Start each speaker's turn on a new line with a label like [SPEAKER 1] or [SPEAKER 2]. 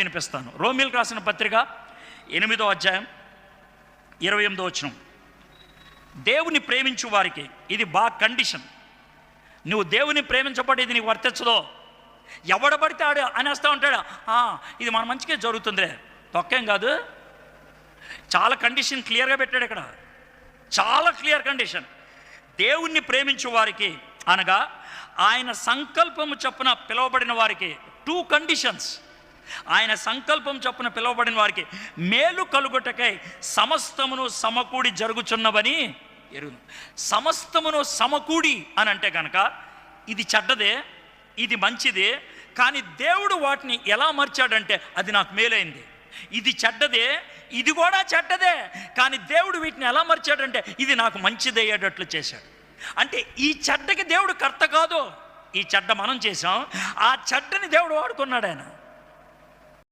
[SPEAKER 1] వినిపిస్తాను. రోమీయులకు రాసిన పత్రిక 8వ అధ్యాయం 28వ వచనం. దేవుని ప్రేమించు వారికి ఇది బాగా కండిషన్. నువ్వు దేవుని ప్రేమించబడేది నీకు వర్తించదో. ఎవడబడితే ఆడు అనేస్తూ ఉంటాడు, ఇది మన మంచిగా జరుగుతుందిలే. తొక్కేం కాదు. చాలా కండిషన్ క్లియర్గా పెట్టాడు ఇక్కడ, చాలా క్లియర్ కండిషన్. దేవుణ్ణి ప్రేమించు వారికి అనగా ఆయన సంకల్పము చొప్పున పిలువబడిన వారికి 2 కండిషన్స్. ఆయన సంకల్పం చొప్పున పిలువబడిన వారికి మేలు కలుగుటకై సమస్తమును సమకూడి జరుగుచున్నవని ఎరుగు. సమస్తమును సమకూడి అని అంటే కనుక ఇది చెడ్డదే, ఇది మంచిదే, కానీ దేవుడు వాటిని ఎలా మార్చాడంటే అది నాకు మేలైంది. ఇది చెడ్డదే, ఇది కూడా చెడ్డదే, కానీ దేవుడు వీటిని ఎలా మార్చాడంటే ఇది నాకు మంచిది అయ్యేటట్లు చేశాడు. అంటే ఈ చెడ్డకి దేవుడు కర్త కాదు. ఈ చెడ్డ మనం చేసాం, ఆ చెడ్డని దేవుడు వాడుకున్నాడు ఆయన.